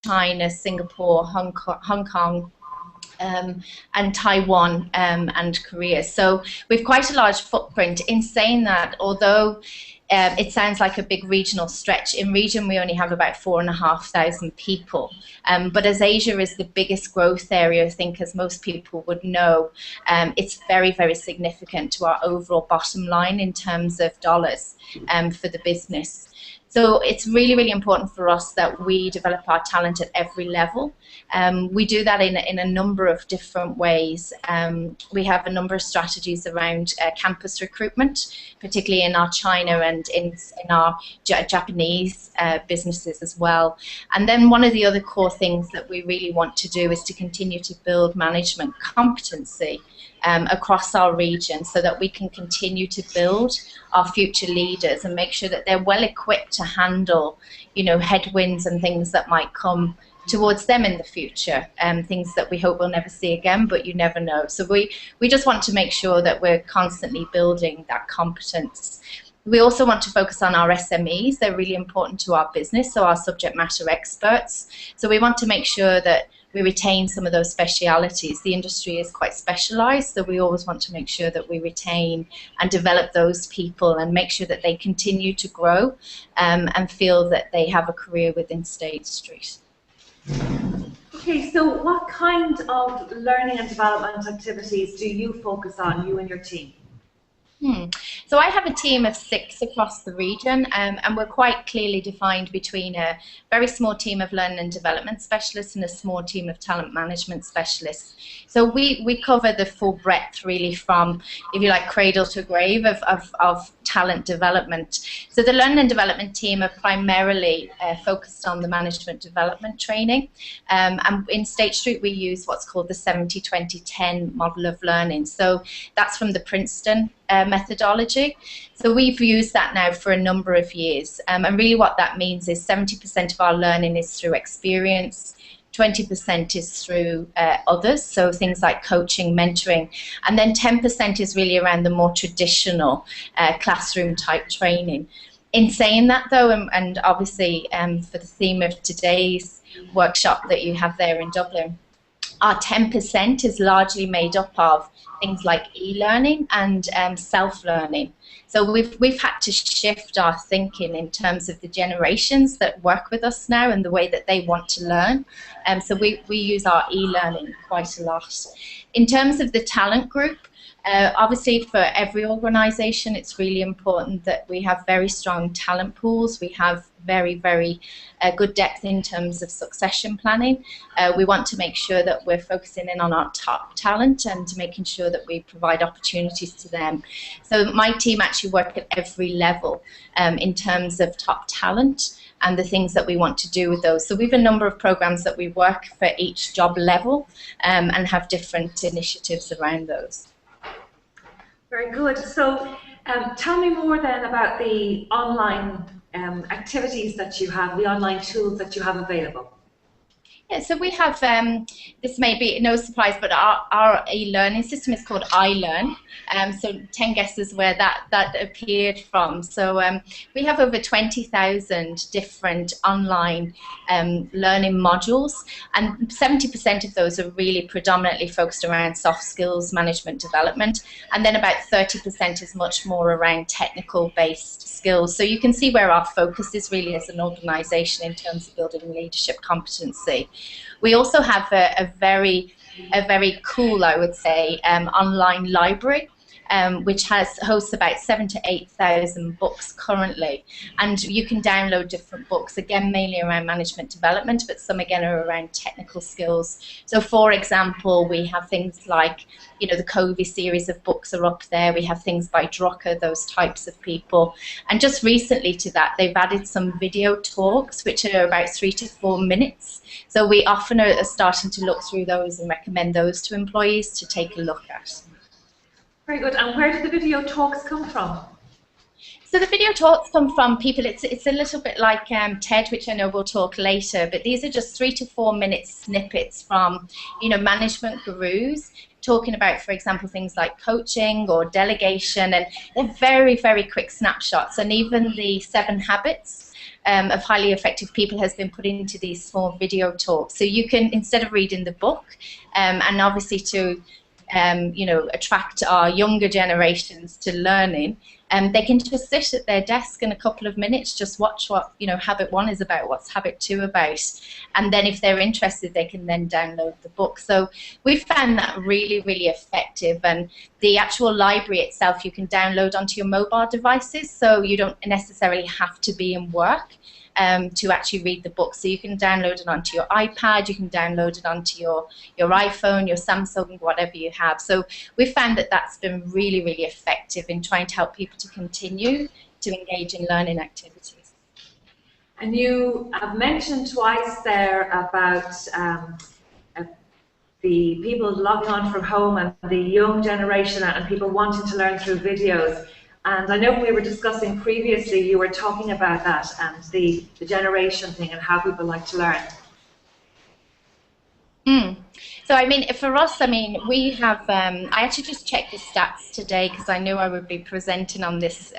China, Singapore, Hong Kong, and Taiwan, and Korea. So we've quite a large footprint. In saying that, although it sounds like a big regional stretch, in region we only have about 4,500 people. But as Asia is the biggest growth area, I think, as most people would know, it's very, very significant to our overall bottom line in terms of dollars for the business. So it's really, really important for us that we develop our talent at every level. We do that in a number of different ways. We have a number of strategies around campus recruitment, particularly in our China and in our Japanese businesses as well. And then one of the other core things that we really want to do is to continue to build management competency across our region, so that we can continue to build our future leaders and make sure that they're well equipped to handle, headwinds and things that might come towards them in the future, things that we hope we'll never see again, but you never know. So we just want to make sure that we're constantly building that competence. We also want to focus on our SMEs. They're really important to our business, so our subject matter experts. So we want to make sure that we retain some of those specialities. The industry is quite specialized, so we always want to make sure that we retain and develop those people and make sure that they continue to grow and feel that they have a career within State Street. Okay, so what kind of learning and development activities do you focus on, you and your team? So I have a team of 6 across the region, and we're quite clearly defined between a very small team of learning and development specialists and a small team of talent management specialists. So we cover the full breadth, really, from, if you like, cradle to grave of talent development. So the learning and development team are primarily focused on the management development training, and in State Street we use what's called the 70-20-10 model of learning. So that's from the Princeton methodology. So we've used that now for a number of years, and really what that means is 70% of our learning is through experience, 20% is through others, so things like coaching, mentoring, and then 10% is really around the more traditional classroom type training. In saying that though, and obviously for the theme of today's workshop that you have there in Dublin, our 10% is largely made up of things like e-learning and self-learning. So we've had to shift our thinking in terms of the generations that work with us now and the way that they want to learn. So we use our e-learning quite a lot. In terms of the talent group, obviously for every organisation it's really important that we have very strong talent pools. We have very, very good depth in terms of succession planning. We want to make sure that we're focusing in on our top talent and making sure that we provide opportunities to them. So my team actually work at every level in terms of top talent and the things that we want to do with those. So we have a number of programs that we work for each job level and have different initiatives around those. Very good. So tell me more then about the online activities that you have, the online tools that you have available. Yeah, so we have, this may be no surprise, but our e-learning system is called iLearn. So 10 guesses where that appeared from. So we have over 20,000 different online learning modules, and 70% of those are really predominantly focused around soft skills, management development, and then about 30% is much more around technical-based skills. So you can see where our focus is really as an organisation in terms of building leadership competency. We also have a very cool, I would say, online library, which hosts about 7,000 to 8,000 books currently, and you can download different books, again mainly around management development, but some again are around technical skills. So for example, we have things like, the Covey series of books are up there. We have things by Drucker, those types of people, and just recently to that they've added some video talks which are about 3 to 4 minutes. So we often are starting to look through those and recommend those to employees to take a look at. Very good. And where did the video talks come from? So the video talks come from people, it's a little bit like TED, which I know we'll talk later, but these are just 3 to 4 minute snippets from, management gurus talking about, for example, things like coaching or delegation, and they're very, very quick snapshots. And even the 7 habits of highly effective people has been put into these small video talks. So you can, instead of reading the book, and obviously to attract our younger generations to learning, they can just sit at their desk in a couple of minutes, just watch what Habit 1 is about, what's Habit 2 about, and then if they're interested, they can then download the book. So we found that really, really effective. And the actual library itself, you can download onto your mobile devices, so you don't necessarily have to be in work to actually read the book. So you can download it onto your iPad, you can download it onto your iPhone, your Samsung, whatever you have. So we found that that's been really, really effective in trying to help people to continue to engage in learning activities. And you have mentioned twice there about the people logging on from home and the young generation and people wanting to learn through videos. And I know when we were discussing previously, you were talking about that and the generation thing and how people like to learn. So, I mean, for us, I mean, we have, I actually just checked the stats today because I knew I would be presenting on this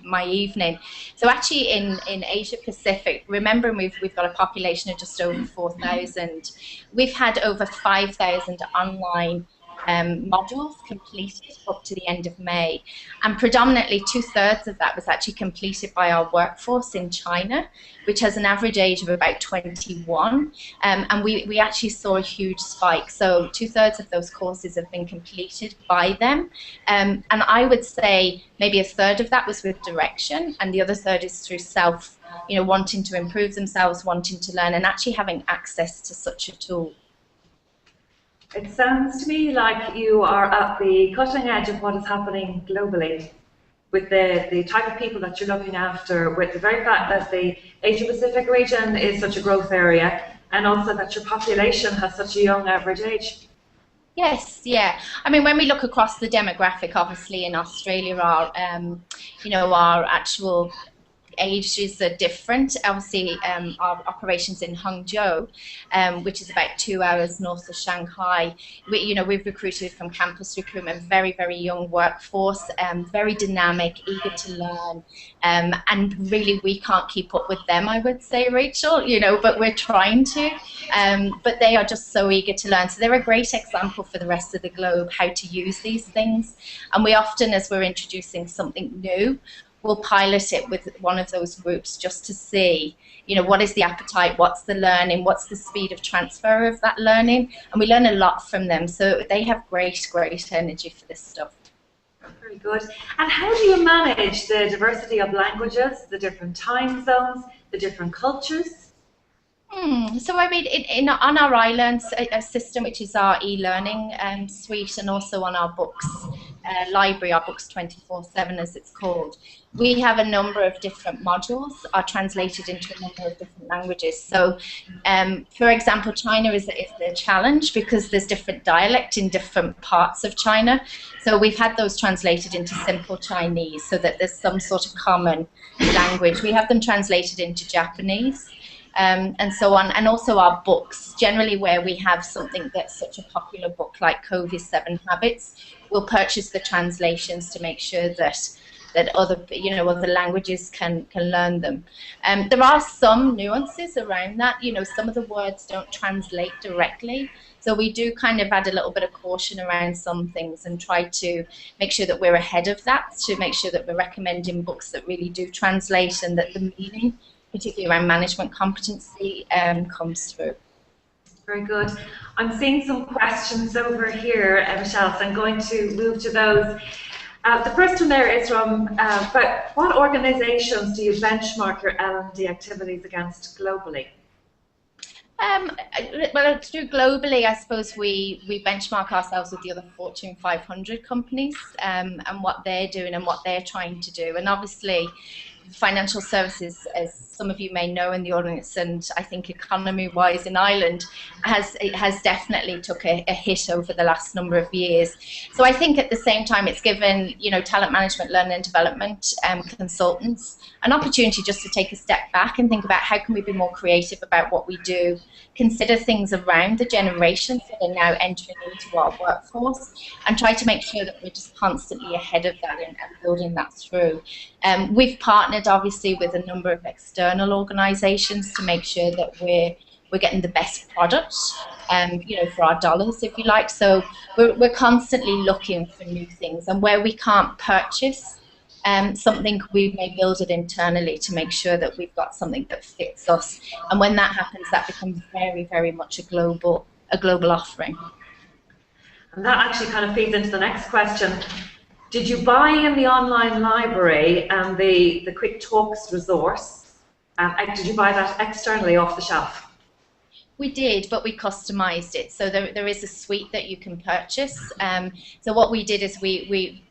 my evening. So actually in Asia Pacific, remembering we've got a population of just over 4,000, we've had over 5,000 online modules completed up to the end of May, and predominantly 2/3 of that was actually completed by our workforce in China, which has an average age of about 21, and we actually saw a huge spike. So 2/3 of those courses have been completed by them, and I would say maybe 1/3 of that was with direction, and the other 1/3 is through self, wanting to improve themselves, wanting to learn, and actually having access to such a tool. It sounds to me like you are at the cutting edge of what is happening globally with the type of people that you're looking after, with the very fact that the Asia Pacific region is such a growth area, and also that your population has such a young average age. Yes, yeah. I mean, when we look across the demographic, obviously in Australia, our actual ages are different. Obviously, our operations in Hangzhou, which is about 2 hours north of Shanghai, we've recruited from campus recruitment, very, very young workforce, very dynamic, eager to learn, and really we can't keep up with them, I would say, Rachel, but we're trying to, but they are just so eager to learn. So they're a great example for the rest of the globe how to use these things, and we often, as we're introducing something new, we'll pilot it with one of those groups just to see, what is the appetite, what's the learning, what's the speed of transfer of that learning, and we learn a lot from them. So they have great, great energy for this stuff. Very good. And how do you manage the diversity of languages, the different time zones, the different cultures? So I mean, on our iLearn system, which is our e-learning suite, and also on our books library, our books 24/7 as it's called, we have a number of different modules are translated into a number of different languages. So, for example, China is the challenge because there's different dialect in different parts of China. So we've had those translated into simple Chinese so that there's some sort of common language. We have them translated into Japanese. And so on, and also our books, generally where we have something that's such a popular book like COVID 7 Habits, we'll purchase the translations to make sure that other languages can learn them. There are some nuances around that. Some of the words don't translate directly, so we do kind of add a little bit of caution around some things and try to make sure that we're ahead of that, to make sure that we're recommending books that really do translate and that the meaning, particularly around management competency, comes through. Very good. I'm seeing some questions over here, Michelle, so I'm going to move to those. The first one there is from, but what organisations do you benchmark your L&D activities against globally? Well, through globally, I suppose we benchmark ourselves with the other Fortune 500 companies and what they're doing and what they're trying to do. And obviously, financial services, as some of you may know in the audience, and I think economy-wise in Ireland, has definitely took a hit over the last number of years. So I think at the same time it's given talent management, learning and development consultants an opportunity just to take a step back and think about how can we be more creative about what we do, consider things around the generations that are now entering into our workforce, and try to make sure that we're just constantly ahead of that and building that through. We've partnered partnered obviously with a number of external organisations to make sure that we're getting the best product, you know, for our dollars, if you like. So we're constantly looking for new things, and where we can't purchase something, we may build it internally to make sure that we've got something that fits us. And when that happens, that becomes very, very much a global offering. And that actually kind of feeds into the next question. Did you buy in the online library and the Quick Talks resource? Did you buy that externally off the shelf? We did, but we customized it. So there is a suite that you can purchase. So what we did is we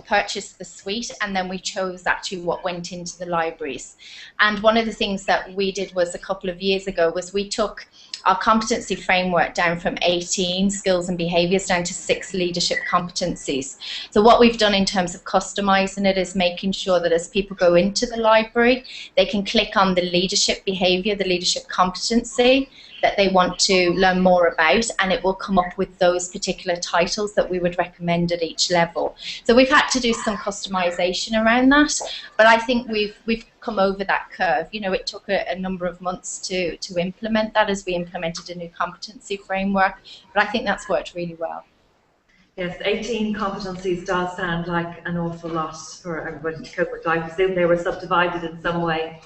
purchased the suite, and then we chose actually what went into the libraries. And one of the things that we did was a couple of years ago was we took our competency framework down from 18 skills and behaviors down to 6 leadership competencies. So what we've done in terms of customizing it is making sure that as people go into the library, they can click on the leadership behavior, the leadership competency that they want to learn more about, and it will come up with those particular titles that we would recommend at each level. So we've had to do some customization around that, but I think we've come over that curve. You know, it took a number of months to implement that as we implemented a new competency framework, but I think that's worked really well. Yes, 18 competencies does sound like an awful lot for everybody to cope with. I presume they were subdivided in some way.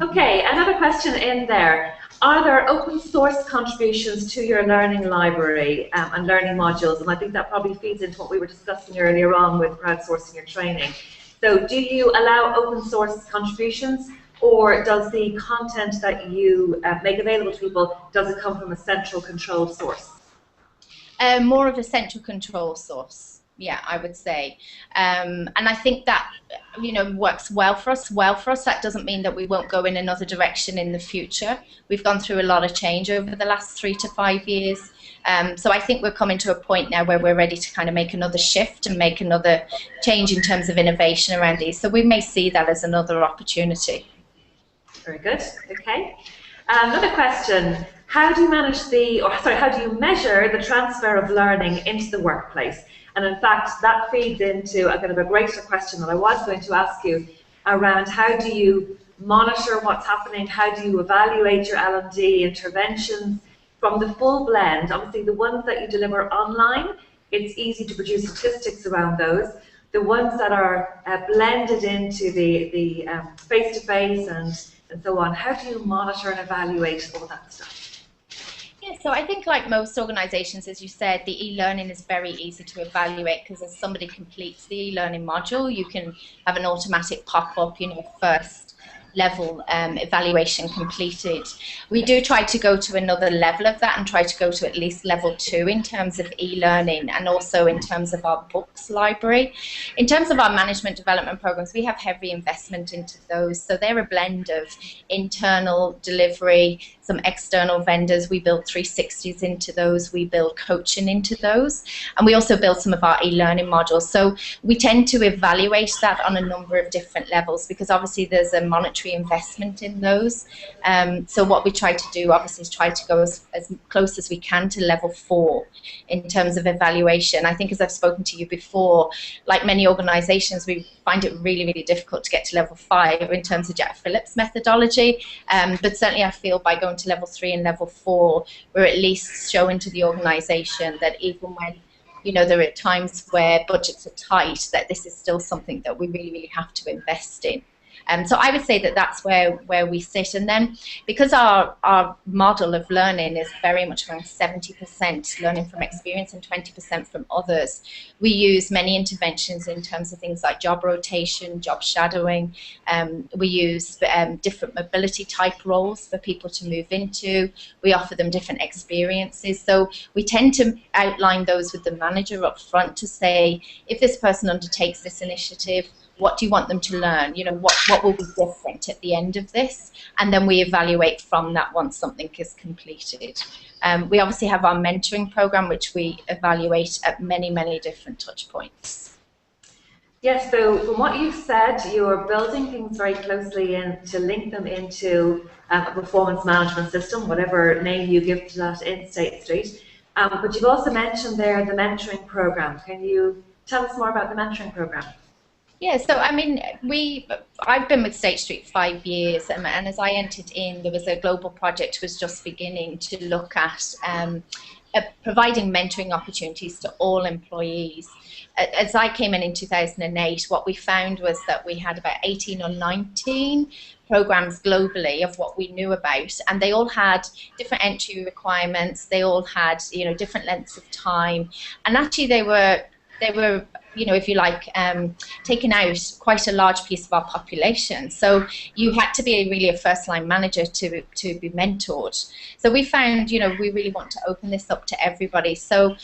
Okay, another question in there. Are there open source contributions to your learning library and learning modules? And I think that probably feeds into what we were discussing earlier on with crowdsourcing your training. So do you allow open source contributions, or does the content that you make available to people, does it come from a central control source? More of a central control source, yeah, I would say. And I think that, you know, works well for us. That doesn't mean that we won't go in another direction in the future. We've gone through a lot of change over the last 3 to 5 years. So I think we're coming to a point now where we're ready to kind of make another shift and make another change in terms of innovation around these. So we may see that as another opportunity. Very good. Okay. Another question. How do you manage how do you measure the transfer of learning into the workplace? And in fact, that feeds into a kind of a greater question that I was going to ask you around how do you monitor what's happening, how do you evaluate your L&D interventions from the full blend. Obviously, the ones that you deliver online, it's easy to produce statistics around those. The ones that are blended into the face-to-face and so on, how do you monitor and evaluate all that stuff? Yeah, so I think like most organisations, as you said, the e-learning is very easy to evaluate because as somebody completes the e-learning module, you can have an automatic pop-up, you know, first level evaluation completed. We do try to go to another level of that and try to go to at least level 2 in terms of e-learning and also in terms of our books library. In terms of our management development programs, we have heavy investment into those. So they're a blend of internal delivery, some external vendors. We build 360s into those. We build coaching into those. And we also build some of our e-learning modules. So we tend to evaluate that on a number of different levels because obviously there's a monetary investment in those. So what we try to do obviously is try to go as close as we can to level 4 in terms of evaluation. I think as I've spoken to you before, like many organizations, we find it really, really difficult to get to level 5 in terms of Jack Phillips methodology. But certainly I feel by going to level 3 and level 4, we're at least showing to the organization that even when, you know, there are times where budgets are tight, that this is still something that we really, really have to invest in. So I would say that that's where we sit. And then because our model of learning is very much around 70% learning from experience and 20% from others, we use many interventions in terms of things like job rotation, job shadowing. We use different mobility type roles for people to move into. We offer them different experiences. So we tend to outline those with the manager up front to say, if this person undertakes this initiative, what do you want them to learn? You know, what will be different at the end of this? And then we evaluate from that once something is completed. We obviously have our mentoring program, which we evaluate at many, many different touch points. Yes, so from what you've said, you're building things very closely in to link them into a performance management system, whatever name you give to that in State Street. But you've also mentioned there the mentoring program. Can you tell us more about the mentoring program? Yeah, so I mean, I've been with State Street 5 years, and as I entered in, there was a global project was just beginning to look at providing mentoring opportunities to all employees. As I came in 2008, what we found was that we had about 18 or 19 programs globally of what we knew about, and they all had different entry requirements. They all had, different lengths of time, and actually they were, if you like, taking out quite a large piece of our population. So you had to be really a first-line manager to be mentored. So we found, we really want to open this up to everybody. So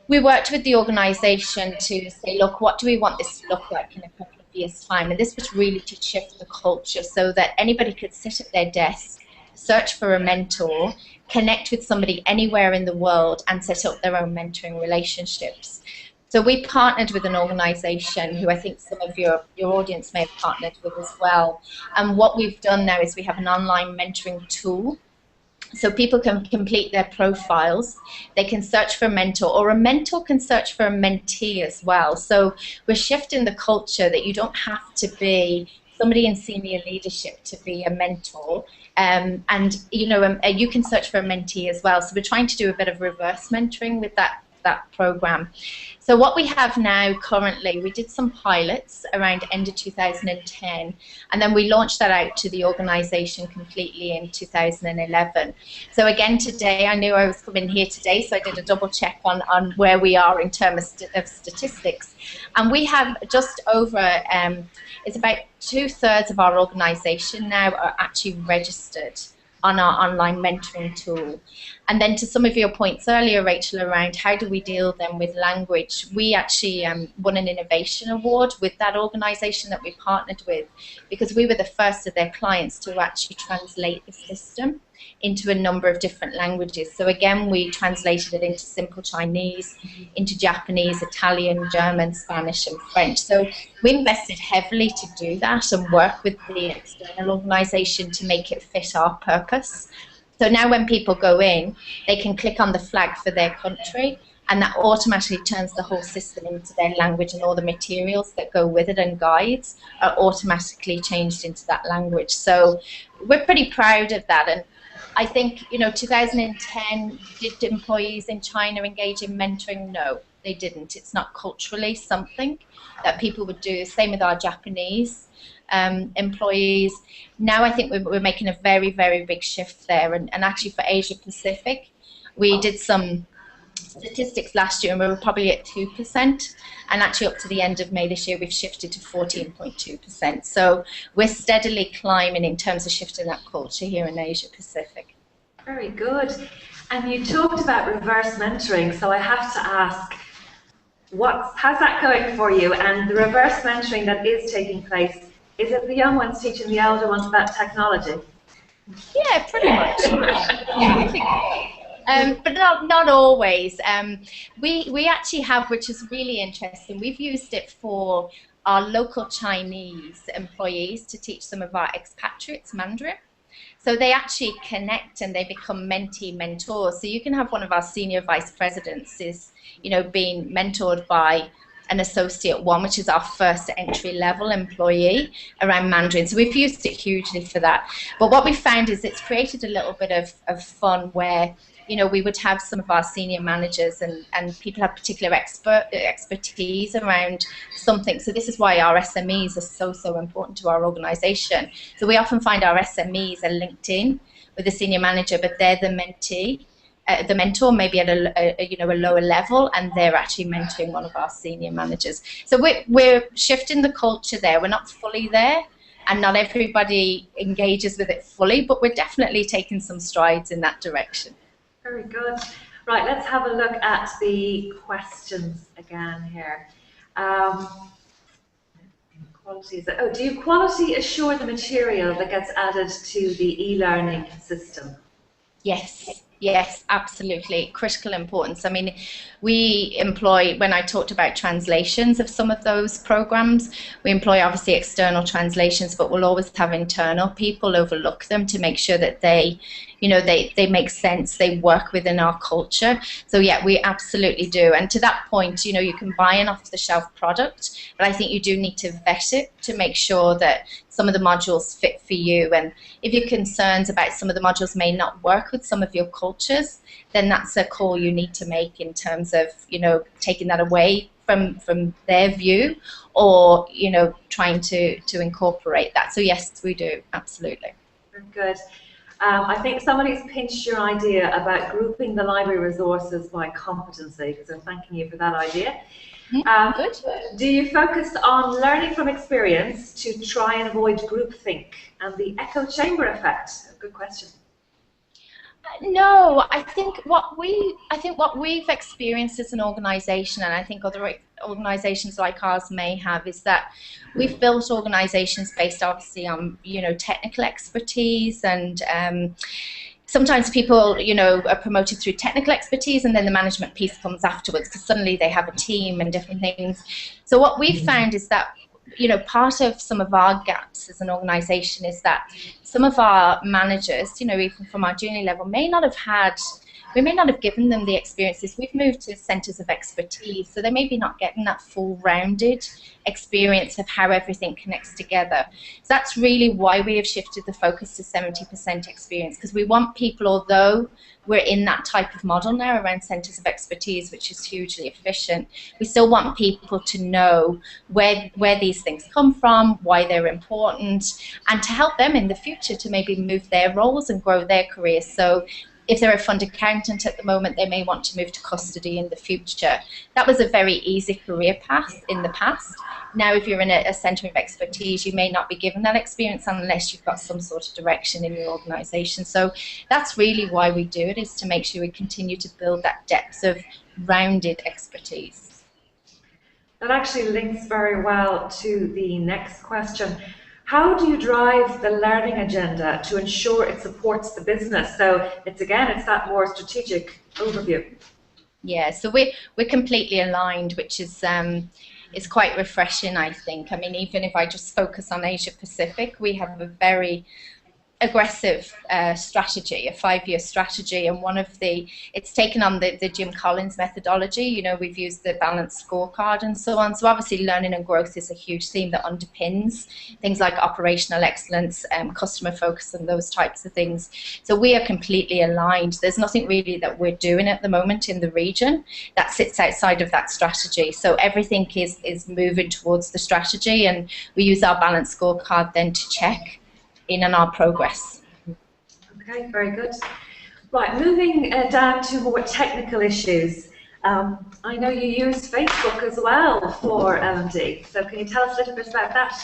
we worked with the organisation to say, look, what do we want this to look like in a couple of years' time? And this was really to shift the culture so that anybody could sit at their desk, search for a mentor, connect with somebody anywhere in the world, and set up their own mentoring relationships. So we partnered with an organisation who I think some of your audience may have partnered with as well. And what we've done now is we have an online mentoring tool. So people can complete their profiles, they can search for a mentor, or a mentor can search for a mentee as well. So we're shifting the culture that you don't have to be somebody in senior leadership to be a mentor. And you can search for a mentee as well. So we're trying to do a bit of reverse mentoring with that program. So what we have now currently, we did some pilots around end of 2010, and then we launched that out to the organisation completely in 2011. So again today, I knew I was coming here today, so I did a double check on where we are in terms of statistics. And we have just over, it's about 2/3 of our organisation now are actually registered on our online mentoring tool. And then to some of your points earlier, Rachel, around how do we deal then with language, we actually won an innovation award with that organisation that we partnered with, because we were the first of their clients to actually translate the system into a number of different languages. So again, we translated it into simple Chinese, into Japanese, Italian, German, Spanish, and French. So we invested heavily to do that and work with the external organisation to make it fit our purpose. So now when people go in, they can click on the flag for their country, and that automatically turns the whole system into their language, and all the materials that go with it and guides are automatically changed into that language. So we're pretty proud of that. And I think, 2010, did employees in China engage in mentoring? No, they didn't. It's not culturally something that people would do. Same with our Japanese employees. Now I think we're making a very, very big shift there. And actually for Asia Pacific, we did some statistics last year and we were probably at 2%. And actually up to the end of May this year, we've shifted to 14.2%. So we're steadily climbing in terms of shifting that culture here in Asia Pacific. Very good. And you talked about reverse mentoring, so I have to ask, how's that going for you? And the reverse mentoring that is taking place, is it the young ones teaching the older ones about technology? Yeah, pretty much. Yeah, I think so. But not always. We actually have, which is really interesting, we've used it for our local Chinese employees to teach some of our expatriates Mandarin. So they actually connect and they become mentee mentors. So you can have one of our senior vice presidents being mentored by an associate one, which is our first entry-level employee around Mandarin. So we've used it hugely for that. But what we found is it's created a little bit of fun where, we would have some of our senior managers and people have particular expertise around something. So this is why our SMEs are so important to our organisation. So we often find our SMEs are linked in with a senior manager, but they're the mentee. The mentor maybe at a lower level, and they're actually mentoring one of our senior managers. So we're shifting the culture there. We're not fully there, and not everybody engages with it fully, but we're definitely taking some strides in that direction. Very good. Right, let's have a look at the questions again here. Do you quality assure the material that gets added to the e-learning system? Yes, absolutely. Critical importance. I mean, we employ, when I talked about translations of some of those programs, we employ obviously external translations, but we'll always have internal people overlook them to make sure that they, you know, they make sense, they work within our culture. So yeah, we absolutely do. And to that point, you know, you can buy an off-the-shelf product, but I think you do need to vet it to make sure that some of the modules fit for you. And if you're concerned about some of the modules may not work with some of your cultures, then that's a call you need to make in terms of, you know, taking that away from their view, or, you know, trying to incorporate that. So yes, we do, absolutely. Very good. I think somebody's pinched your idea about grouping the library resources by competency, so thanking you for that idea. Good. Do you focus on learning from experience to try and avoid groupthink and the echo chamber effect? Good question. No, I think what we've experienced as an organisation, and I think other organisations like ours may have, is that we've built organisations based obviously on, you know, technical expertise, and sometimes people, you know, are promoted through technical expertise, and then the management piece comes afterwards because suddenly they have a team and different things. So what we've found is that, you know, part of some of our gaps as an organisation is that some of our managers, you know, even from our junior level, may not have given them the experiences. We've moved to centres of expertise, so they may be not getting that full rounded experience of how everything connects together. So that's really why we have shifted the focus to 70% experience, because we want people, although we're in that type of model now around centres of expertise, which is hugely efficient, we still want people to know where these things come from, why they're important, and to help them in the future to maybe move their roles and grow their careers. So if they're a fund accountant at the moment, they may want to move to custody in the future. That was a very easy career path in the past. Now, if you're in a centre of expertise, you may not be given that experience unless you've got some sort of direction in your organisation. So that's really why we do it, is to make sure we continue to build that depth of rounded expertise. That actually links very well to the next question. How do you drive the learning agenda to ensure it supports the business? So it's that more strategic overview. Yeah, so we're completely aligned, which is quite refreshing, I think. I mean, even if I just focus on Asia Pacific, we have a very aggressive strategy, a 5-year strategy, and it's taken on the Jim Collins methodology. You know, we've used the balanced scorecard and so on. So obviously learning and growth is a huge theme that underpins things like operational excellence, customer focus, and those types of things. So we are completely aligned. There's nothing really that we're doing at the moment in the region that sits outside of that strategy. So everything is moving towards the strategy, and we use our balanced scorecard then to check in on our progress. Okay, very good. Right, moving down to more technical issues. I know you use Facebook as well for L&D, so can you tell us a little bit about that?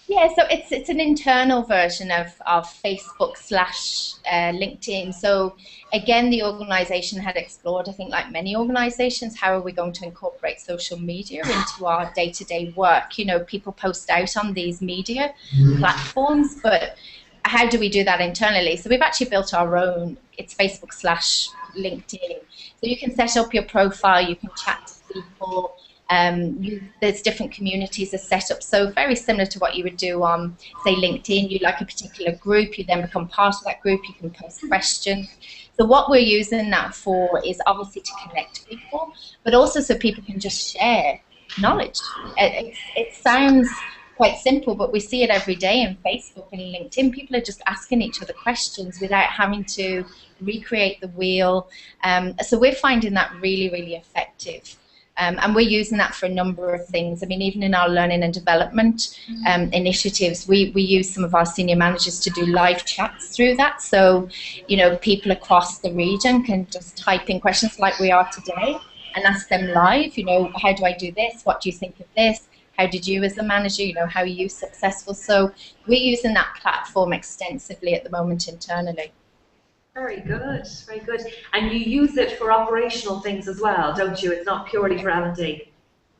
Yeah, so it's an internal version of Facebook / LinkedIn. So again, the organisation had explored, I think like many organisations, how are we going to incorporate social media into our day-to-day work? You know, people post out on these media platforms, but how do we do that internally? So we've actually built our own, it's Facebook / LinkedIn. So you can set up your profile, you can chat to people, there's different communities are set up, so very similar to what you would do on, say, LinkedIn. You like a particular group, you then become part of that group, you can post questions. So what we're using that for is obviously to connect people, but also so people can just share knowledge. It sounds quite simple, but we see it every day in Facebook and LinkedIn. People are just asking each other questions without having to recreate the wheel. So we're finding that really, really effective. And we're using that for a number of things. I mean, even in our learning and development initiatives, we use some of our senior managers to do live chats through that. So, you know, people across the region can just type in questions like we are today and ask them live, you know, how do I do this? What do you think of this? How did you as a manager, you know, how are you successful? So we're using that platform extensively at the moment internally. Very good, very good. And you use it for operational things as well, don't you? It's not purely for L&D.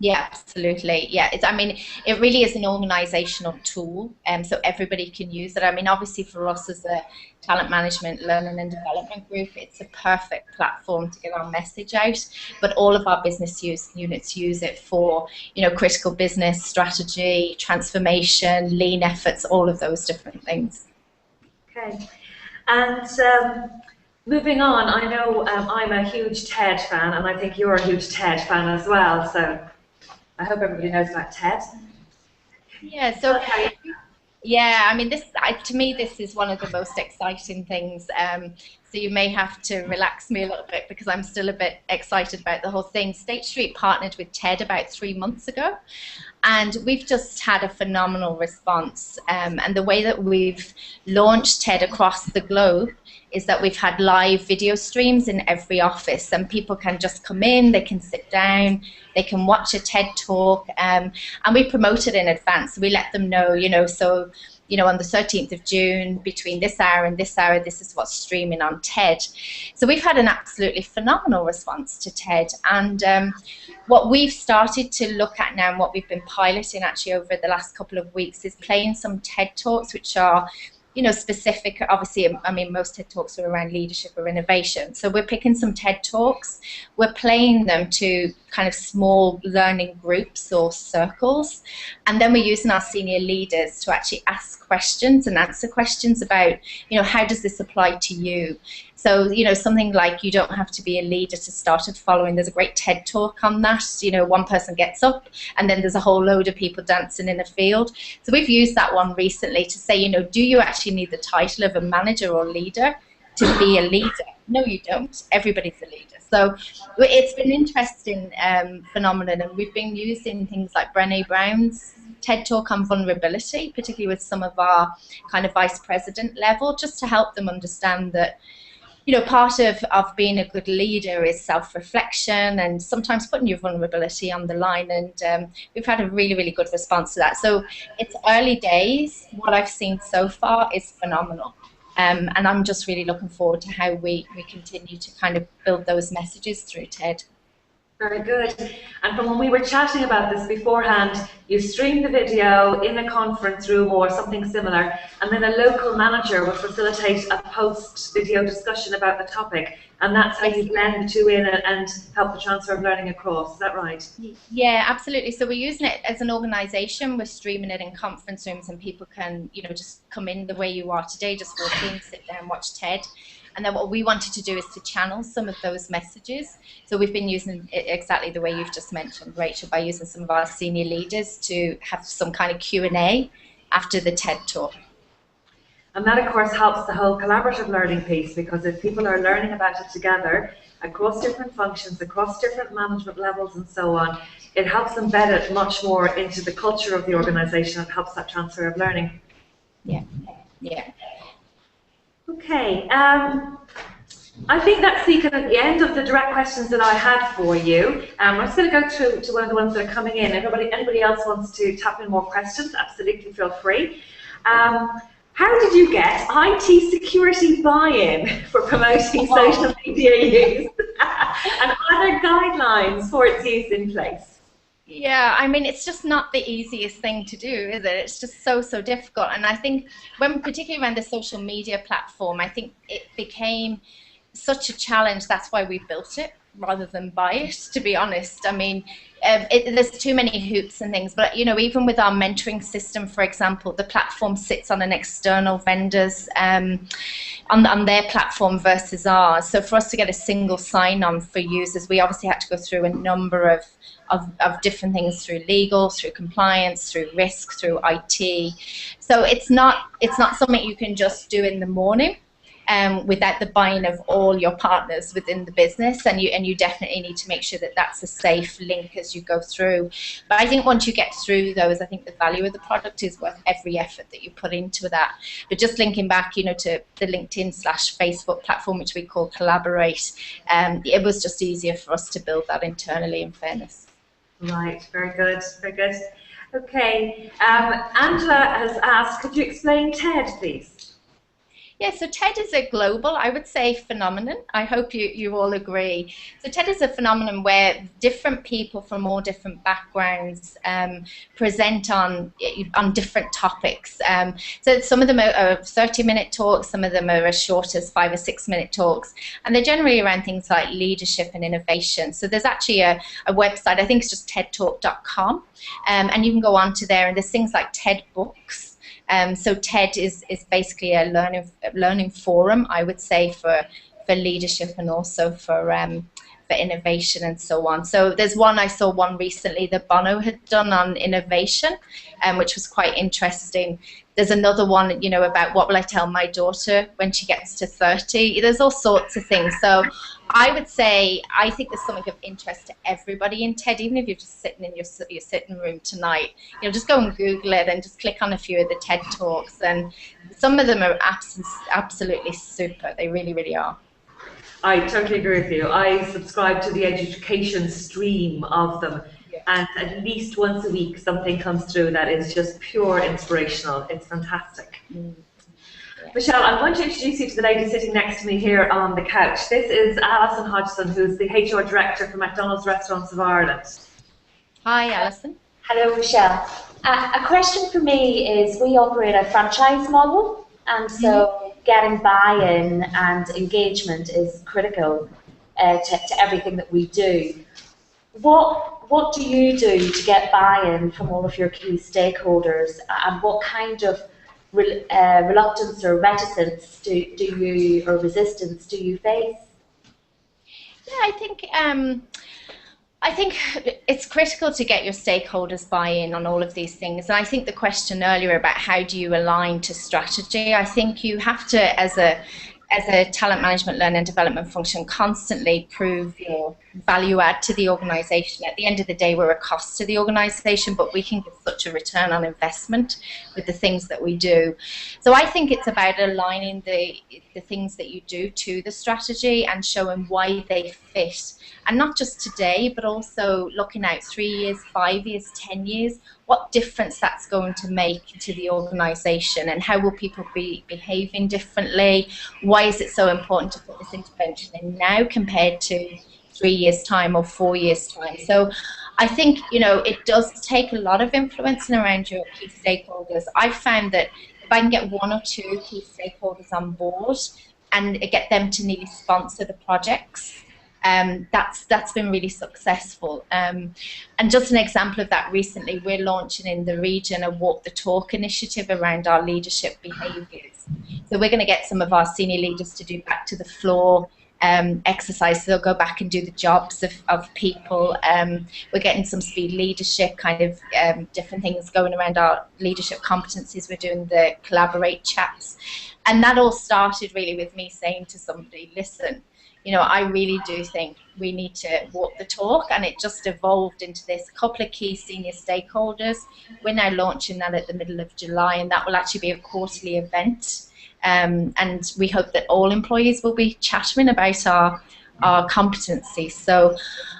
Yeah, absolutely. Yeah, I mean, it really is an organisational tool, so everybody can use it. I mean, obviously for us as a talent management, learning and development group, it's a perfect platform to get our message out. But all of our business units use it for, you know, critical business strategy, transformation, lean efforts, all of those different things. Okay. And moving on, I know I'm a huge TED fan, and I think you're a huge TED fan as well. So I hope everybody knows about TED. Yeah, so yeah, I mean, to me, this is one of the most exciting things. So you may have to relax me a little bit because I'm still a bit excited about the whole thing. State Street partnered with TED about 3 months ago, and we've just had a phenomenal response. And the way that we've launched TED across the globe is that we've had live video streams in every office, and people can just come in, they can sit down, they can watch a TED talk, and we promote it in advance. We let them know, so on the 13th of June, between this hour and this hour, this is what's streaming on TED. So we've had an absolutely phenomenal response to TED, and what we've started to look at now, and what we've been piloting actually over the last couple of weeks, is playing some TED Talks which are specific. Obviously, I mean, most TED Talks are around leadership or innovation. So we're picking some TED Talks, we're playing them to kind of small learning groups or circles, and then we're using our senior leaders to actually ask questions and answer questions about, how does this apply to you? So, something like, you don't have to be a leader to start a following. There's a great TED Talk on that. One person gets up and then there's a whole load of people dancing in a field. So we've used that one recently to say, do you actually need the title of a manager or leader to be a leader? No, you don't. Everybody's a leader. So it's been an interesting phenomenon, and we've been using things like Brené Brown's TED Talk on vulnerability, particularly with some of our kind of vice president level, just to help them understand that part of being a good leader is self-reflection and sometimes putting your vulnerability on the line, and we've had a really, really good response to that. So it's early days. What I've seen so far is phenomenal, and I'm just really looking forward to how we continue to kind of build those messages through TED. Very good. And from when we were chatting about this beforehand, you streamed the video in a conference room or something similar, and then a local manager would facilitate a post-video discussion about the topic, and that's how you blend the two in and help the transfer of learning across. Is that right? Yeah, absolutely. So we're using it as an organisation. We're streaming it in conference rooms, and people can, just come in the way you are today, just walk in, sit down, watch TED. And then what we wanted to do is to channel some of those messages. So we've been using it exactly the way you've just mentioned, Rachel, by using some of our senior leaders to have some kind of Q&A after the TED Talk. And that, of course, helps the whole collaborative learning piece, because if people are learning about it together across different functions, across different management levels and so on, it helps embed it much more into the culture of the organisation and helps that transfer of learning. Yeah, yeah. Okay, I think that's the kind of the end of the direct questions that I had for you. I'm just going to go through to one of the ones that are coming in. Anybody else wants to tap in more questions, absolutely feel free. How did you get IT security buy-in for promoting social media use and other guidelines for its use in place? Yeah, I mean, it's just not the easiest thing to do, is it? It's just so difficult. And I think particularly around the social media platform, I think it became such a challenge. That's why we built it rather than buy it, to be honest. I mean, there's too many hoops and things, but even with our mentoring system, for example, the platform sits on an external vendor's on their platform versus ours. So for us to get a single sign-on for users, we obviously had to go through a number of different things, through legal, through compliance, through risk, through IT. So it's not something you can just do in the morning. Without the buy-in of all your partners within the business, and you definitely need to make sure that that's a safe link as you go through. But I think once you get through those, I think the value of the product is worth every effort that you put into that. But just linking back, to the LinkedIn/Facebook platform, which we call Collaborate, it was just easier for us to build that internally, in fairness. Right, very good, very good. Okay, Angela has asked, could you explain TED, please? Yeah, so TED is a global, I would say, phenomenon. I hope you all agree. So TED is a phenomenon where different people from all different backgrounds present on different topics. So some of them are 30-minute talks, some of them are as short as 5 or 6 minute talks, and they're generally around things like leadership and innovation. So there's actually a website, I think it's just tedtalk.com, and you can go on to there, and there's things like TED Books. So TED is basically a learning forum, I would say, for leadership and also for innovation and so on. So there's I saw one recently that Bono had done on innovation, which was quite interesting. There's another one, about what will I tell my daughter when she gets to 30. There's all sorts of things. So I would say I think there's something of interest to everybody in TED, even if you're just sitting in your sitting room tonight. Just go and Google it and just click on a few of the TED Talks. And some of them are absolutely super. They really, really are. I totally agree with you. I subscribe to the education stream of them, and at least once a week something comes through that is just pure inspirational. It's fantastic. Michelle, I'm going to introduce you to the lady sitting next to me here on the couch. This is Alison Hodgson, who's the HR Director for McDonald's Restaurants of Ireland. Hi, Alison. Hello, Michelle. A question for me is, we operate a franchise model, and so getting buy-in and engagement is critical to everything that we do. What do you do to get buy-in from all of your key stakeholders, and what kind of reluctance or reticence do you, or resistance do you face? Yeah, I think it's critical to get your stakeholders buy-in on all of these things. And I think the question earlier about how do you align to strategy, I think you have to, as a talent management, learning and development function, constantly prove your value add to the organisation. At the end of the day, we're a cost to the organisation, but we can give such a return on investment with the things that we do. So I think it's about aligning the things that you do to the strategy and showing why they fit. And not just today, but also looking out 3 years, 5 years, 10 years, what difference that's going to make to the organisation, and how will people be behaving differently? Why is it so important to put this intervention in now compared to 3 years' time or 4 years' time? So I think, it does take a lot of influencing around your key stakeholders. I've found that if I can get 1 or 2 key stakeholders on board and get them to nearly sponsor the projects, that's been really successful. And just an example of that, recently we're launching in the region a Walk the Talk initiative around our leadership behaviours. So we're going to get some of our senior leaders to do back to the floor exercise. So they'll go back and do the jobs of people. We're getting some speed leadership kind of different things going around our leadership competencies. We're doing the collaborate chats. And that all started really with me saying to somebody, listen, I really do think we need to walk the talk, and it just evolved into this. A couple of key senior stakeholders. We're now launching that at the middle of July, and that will actually be a quarterly event. And we hope that all employees will be chattering about our competencies. So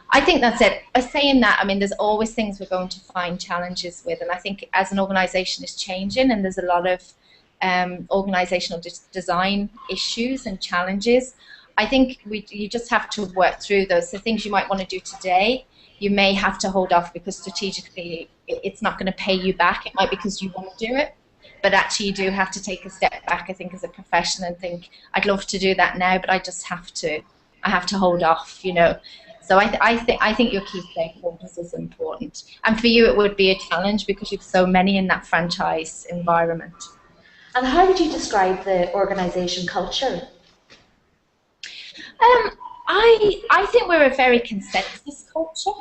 I think that's it. By saying that, there's always things we're going to find challenges with, and I think as an organisation is changing, and there's a lot of organisational design issues and challenges, I think you just have to work through those. The things you might want to do today, you may have to hold off because strategically it's not going to pay you back. It might be because you want to do it, but actually you do have to take a step back, I think, as a profession and think, I'd love to do that now, but I just have to. I have to hold off, So I think your key stakeholders is important. And for you, it would be a challenge because you've so many in that franchise environment. And how would you describe the organisation culture? I think we're a very consensus culture.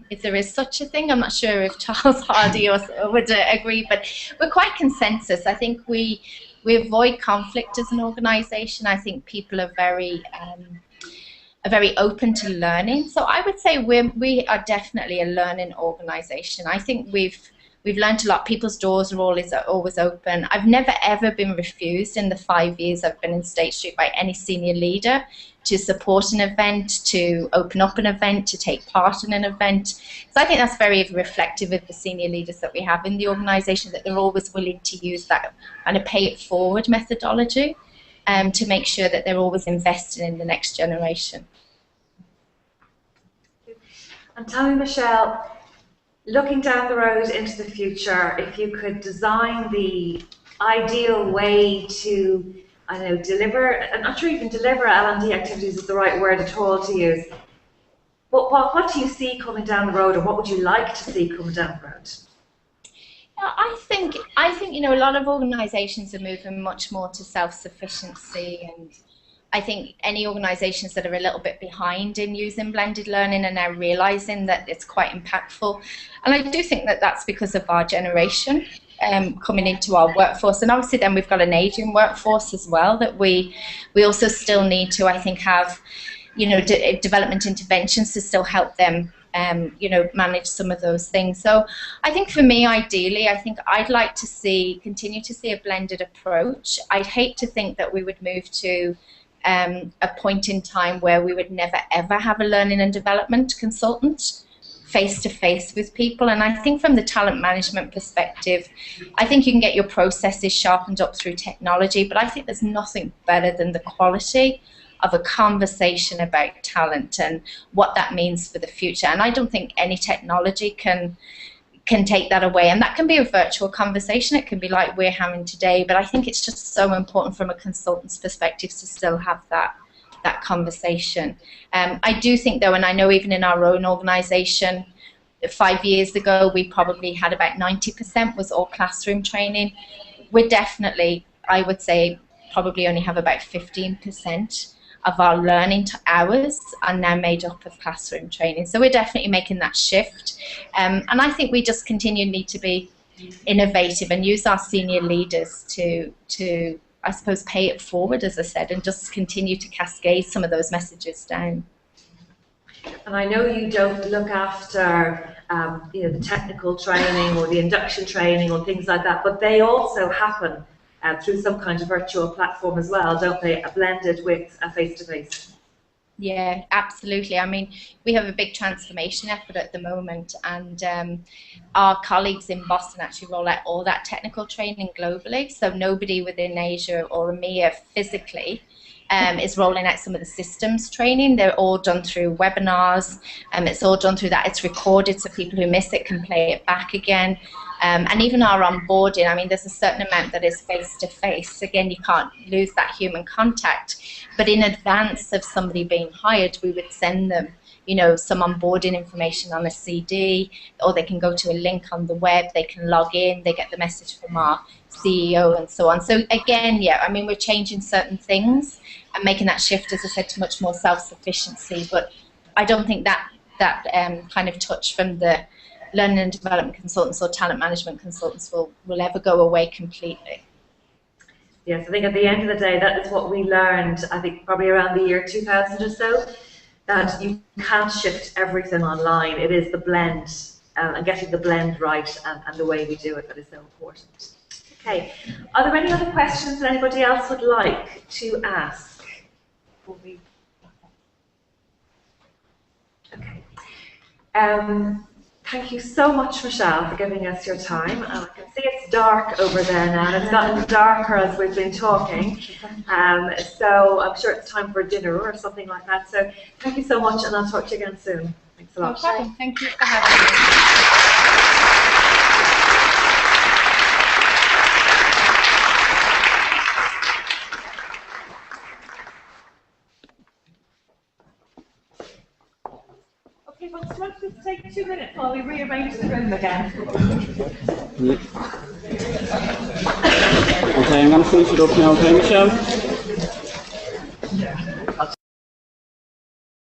If there is such a thing, I'm not sure if Charles Hardy would agree, but we're quite consensus. I think we avoid conflict as an organisation. I think people are very open to learning. So I would say we are definitely a learning organisation. I think we've learned a lot. People's doors are always open. I've never ever been refused in the 5 years I've been in State Street by any senior leader to support an event, to open up an event, to take part in an event. So I think that's very reflective of the senior leaders that we have in the organisation, that they're always willing to use that kind of pay it forward methodology to make sure that they're always investing in the next generation. And tell me, Michelle, looking down the road into the future, if you could design the ideal way to, deliver, I'm not sure even deliver L&D activities is the right word at all to use, but what do you see coming down the road, or what would you like to see coming down the road? I think a lot of organisations are moving much more to self-sufficiency, and I think any organisations that are a little bit behind in using blended learning are now realising that it's quite impactful. And I do think that that's because of our generation coming into our workforce, and obviously then we've got an ageing workforce as well that we also still need to, I think, have development interventions to still help them manage some of those things. So I think for me, ideally, I think I'd like to continue to see a blended approach. I'd hate to think that we would move to a point in time where we would never ever have a learning and development consultant face-to-face with people. And I think from the talent management perspective, I think you can get your processes sharpened up through technology, but I think there's nothing better than the quality of a conversation about talent and what that means for the future. And I don't think any technology can take that away. And that can be a virtual conversation. It can be like we're having today, but I think it's just so important from a consultant's perspective to still have that conversation. I do think, though, and I know even in our own organisation, 5 years ago, we probably had about 90% was all classroom training. We're definitely, I would say, probably only have about 15% of our learning hours are now made up of classroom training. So we're definitely making that shift. And I think we just need to be innovative and use our senior leaders to I suppose, pay it forward, as I said, and just continue to cascade some of those messages down. And I know you don't look after the technical training or the induction training or things like that, but they also happen through some kind of virtual platform as well, don't they? Blended with a face-to-face. Yeah, absolutely. I mean, we have a big transformation effort at the moment, and our colleagues in Boston actually roll out all that technical training globally. So nobody within Asia or EMEA physically is rolling out some of the systems training. They're all done through webinars, it's all done through that. It's recorded so people who miss it can play it back again. And even our onboarding, I mean, there's a certain amount that is face-to-face. Again, you can't lose that human contact. But in advance of somebody being hired, we would send them, some onboarding information on a CD, or they can go to a link on the web, they can log in, they get the message from our CEO and so on. So again, yeah, I mean, we're changing certain things and making that shift, as I said, to much more self-sufficiency. But I don't think that kind of touch from the learning and development consultants or talent management consultants will ever go away completely. Yes, I think at the end of the day, that is what we learned, I think probably around the year 2000 or so, that you can't shift everything online. It is the blend, and getting the blend right and the way we do it that is so important. Okay, are there any other questions that anybody else would like to ask? Okay. Thank you so much, Michelle, for giving us your time. I can see it's dark over there now, and it's gotten darker as we've been talking. So I'm sure it's time for dinner or something like that. So thank you so much, and I'll talk to you again soon. Thanks a lot. No problem. Thank you for having me. Okay, well, let's just take 2 minutes while we rearrange the room again. Okay, I'm going to finish it up now, okay, Michelle?